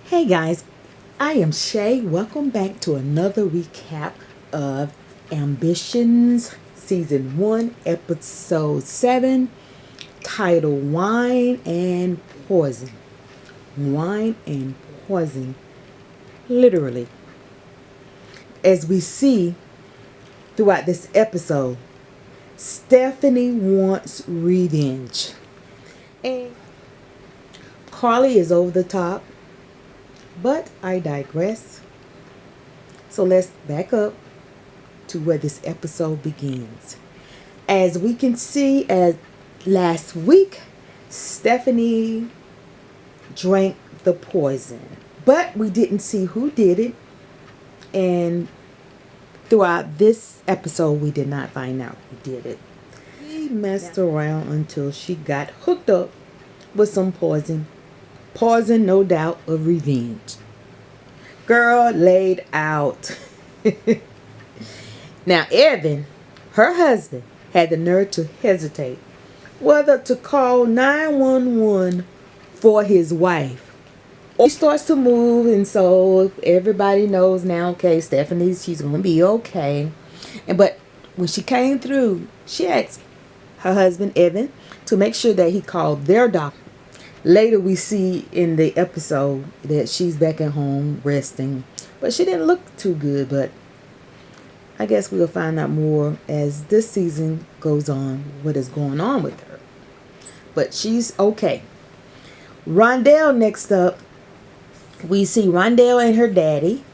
Hey guys, I am Shay. Welcome back to another recap of Ambitions Season 1, Episode 7, titled Wine and Poison. Wine and Poison. Literally. As we see throughout this episode, Stephanie wants revenge. And Carly is over the top. But I digress. So let's back up to where this episode begins. As we can see, as last week, Stephanie drank the poison. But we didn't see who did it. And throughout this episode, we did not find out who did it. She messed around until she got hooked up with some poison. Poison, no doubt, of revenge. Girl laid out. Now, Evan, her husband, had the nerve to hesitate whether to call 911 for his wife. Or she starts to move, and so everybody knows now, okay, Stephanie, she's going to be okay. But when she came through, she asked her husband, Evan, to make sure that he called their doctor. Later we see in the episode that she's back at home resting. But she didn't look too good. But I guess we'll find out more as this season goes on what is going on with her. But she's okay. Rondell next up. We see Rondell and her daddy.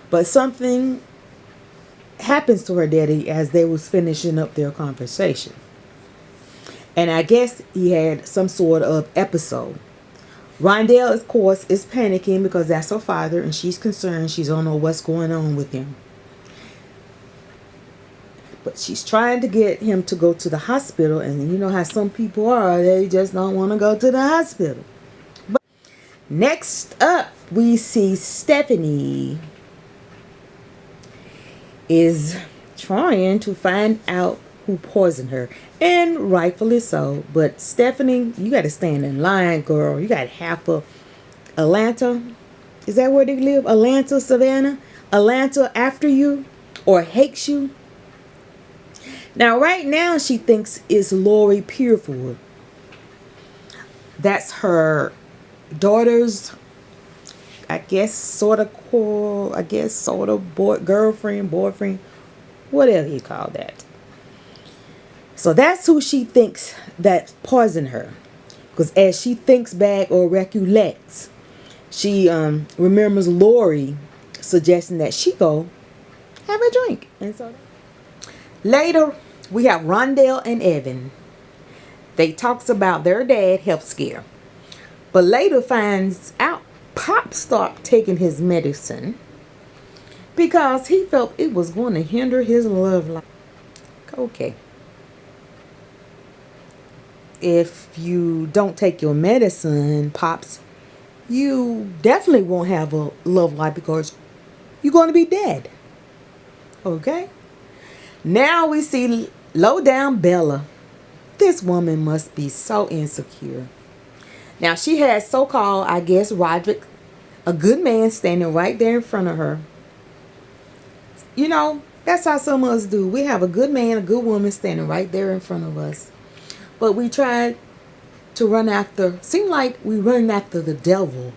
But something happens to her daddy as they was finishing up their conversation. And I guess he had some sort of episode. Rondell, of course, is panicking because that's her father and she's concerned. She don't know what's going on with him. But she's trying to get him to go to the hospital. And you know how some people are. They just don't want to go to the hospital. But next up, we see Stephanie is trying to find out who poisoned her, and rightfully so. But Stephanie, you got to stand in line, girl. You got half of Atlanta. Is that where they live? Atlanta, Savannah? Atlanta after you or hates you. Now, right now, she thinks it's Lori Purefoot. That's her daughter's, I guess, sort of girlfriend, boyfriend, whatever you call that. So that's who she thinks that poisoned her. Because as she thinks back or recollects, she remembers Lori suggesting that she go have a drink. And so later, we have Rondell and Evan. They talks about their dad health scare. But later finds out Pop stopped taking his medicine because he felt it was going to hinder his love life. Okay. If you don't take your medicine, Pops, you definitely won't have a love life because you're going to be dead. Okay? Now we see low down Bella. This woman must be so insecure. Now she has so-called, I guess, Roderick, a good man standing right there in front of her. You know, that's how some of us do. We have a good man, a good woman standing right there in front of us. But we try to run after, seem like we run after the devil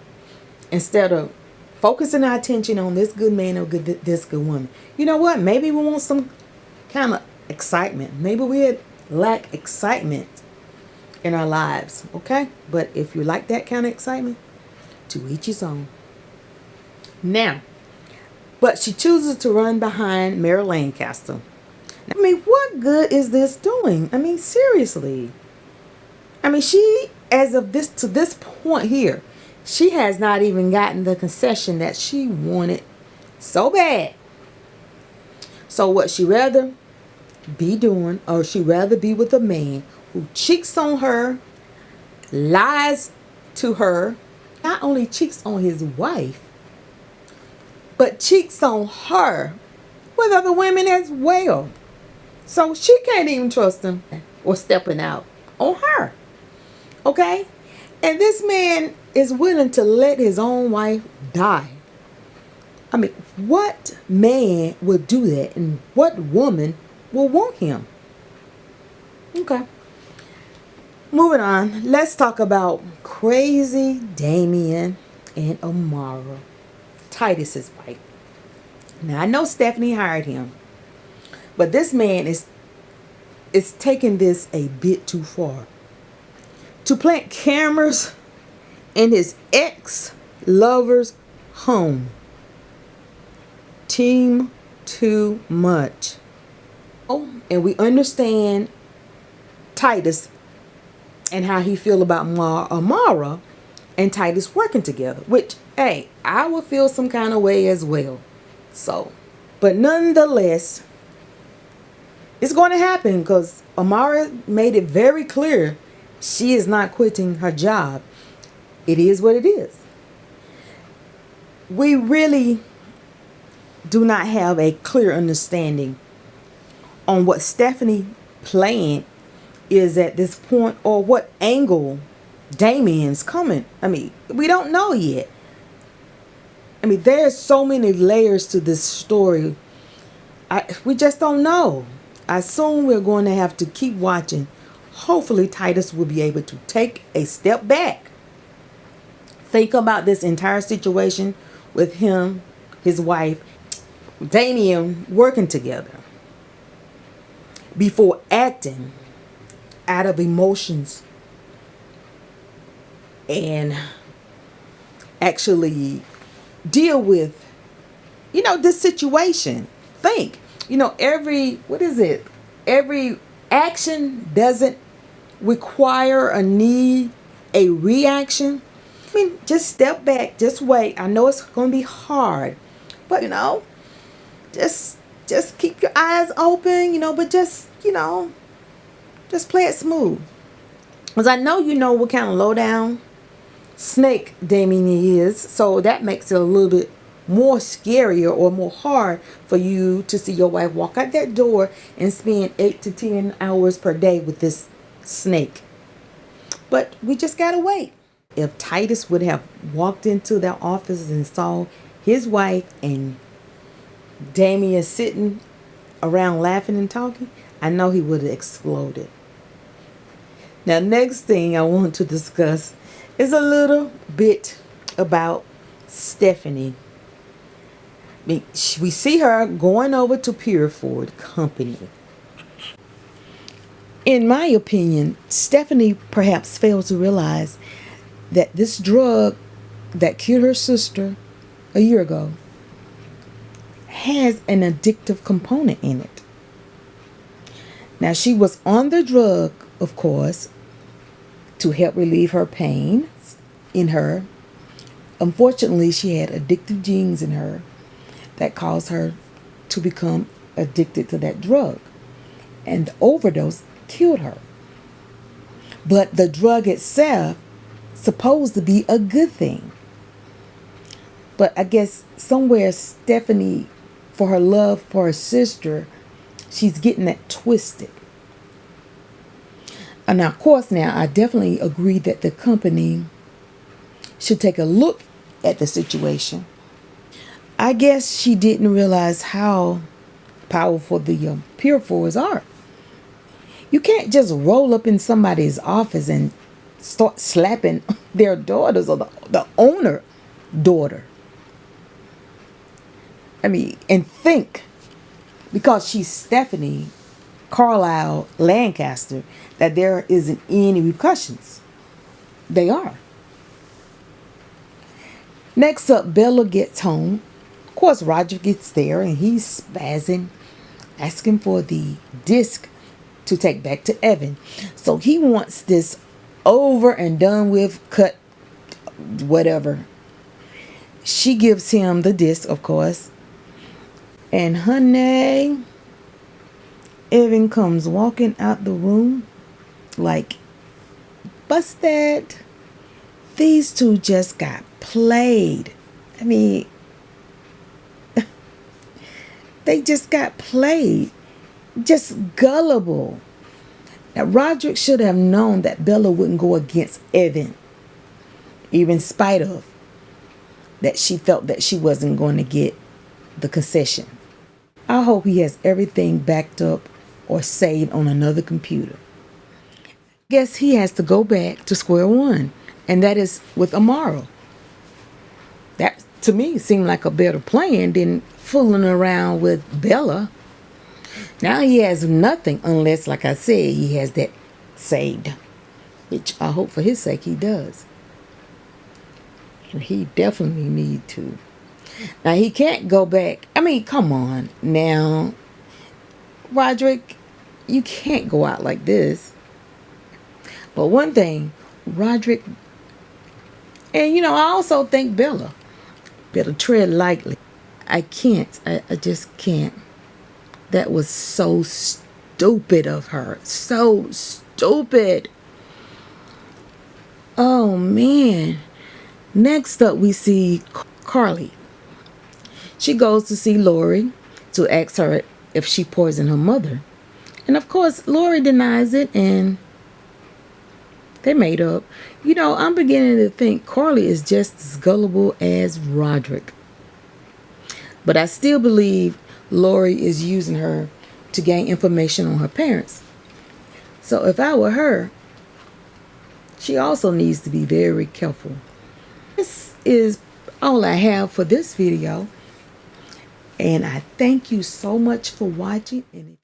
instead of focusing our attention on this good man or this good woman. You know what? Maybe we want some kind of excitement. Maybe we lack excitement in our lives. Okay? But if you like that kind of excitement, to each his own. Now, but she chooses to run behind Mayor Lancaster. I mean, what good is this doing? I mean, seriously. I mean, she, as of this, to this point here, she has not even gotten the concession that she wanted so bad. So what she rather be doing, or she rather be with a man who cheats on her, lies to her, not only cheats on his wife, but cheats on her with other women as well. So she can't even trust him or stepping out on her. Okay? And this man is willing to let his own wife die. I mean, what man would do that, and what woman will want him? Okay. Moving on, let's talk about crazy Damien and Amara, Titus's wife. Now, I know Stephanie hired him, but this man is taking this a bit too far. To plant cameras in his ex-lover's home. Team too much. Oh, and we understand Titus and how he feel about Amara and Titus working together, which, hey, I would feel some kind of way as well. So, but nonetheless, it's going to happen because Amara made it very clear she is not quitting her job. It is what it is. We really do not have a clear understanding on what Stephanie plan is at this point, or what angle Damien's coming. I mean, we don't know yet. I mean, there's so many layers to this story. We just don't know. I assume we're going to have to keep watching. Hopefully Titus will be able to take a step back. Think about this entire situation with him, his wife, Damien working together before acting out of emotions and actually deal with, this situation. Think, every action doesn't require or need a reaction. I mean, just step back, just wait. I know it's going to be hard, but just keep your eyes open, but just play it smooth. Because I know what kind of lowdown snake Damien is, so that makes it a little bit more scarier or more hard for you to see your wife walk out that door and spend 8 to 10 hours per day with this snake. But we just gotta wait. If Titus would have walked into their office and saw his wife and Damien sitting around laughing and talking, I know he would have exploded. Now, next thing I want to discuss is a little bit about Stephanie. I mean, we see her going over to Pureford Company. In my opinion, Stephanie perhaps fails to realize that this drug that killed her sister a year ago has an addictive component in it. Now, she was on the drug, of course, to help relieve her pain in her. Unfortunately, she had addictive genes in her that caused her to become addicted to that drug. And the overdose killed her. But the drug itself supposed to be a good thing. But I guess somewhere Stephanie, for her love for her sister, she's getting that twisted. And now, of course, I definitely agree that the company should take a look at the situation. I guess she didn't realize how powerful the Purefords are. You can't just roll up in somebody's office and start slapping their daughters or the owner daughter. I mean, and think, because she's Stephanie Carlisle Lancaster, that there isn't any repercussions. They are. Next up, Bella gets home. Of course, Roderick gets there and he's spazzing, asking for the disc to take back to Evan. So he wants this over and done with, cut, whatever. She gives him the disc, of course. And honey, Evan comes walking out the room like, busted. These two just got played. I mean, they just got played. Just gullible. Now, Roderick should have known that Bella wouldn't go against Evan. even in spite of that she felt that she wasn't going to get the concession. I hope he has everything backed up or saved on another computer. Guess he has to go back to square one, and that is with Amara. That to me seemed like a better plan than fooling around with Bella. Now he has nothing unless, like I said, he has that saved, which I hope for his sake he does. And he definitely need to. Now he can't go back. I mean, come on now, Roderick, you can't go out like this. But one thing, Roderick, and I also think Bella better tread lightly. I can't. I just can't. That was so stupid of her. So stupid. Oh, man. Next up, we see Carly. She goes to see Lori to ask her if she poisoned her mother. And of course, Lori denies it, and they made up. I'm beginning to think Carly is just as gullible as Roderick. But I still believe Lori is using her to gain information on her parents. So if I were her, she also needs to be very careful. This is all I have for this video. And I thank you so much for watching. And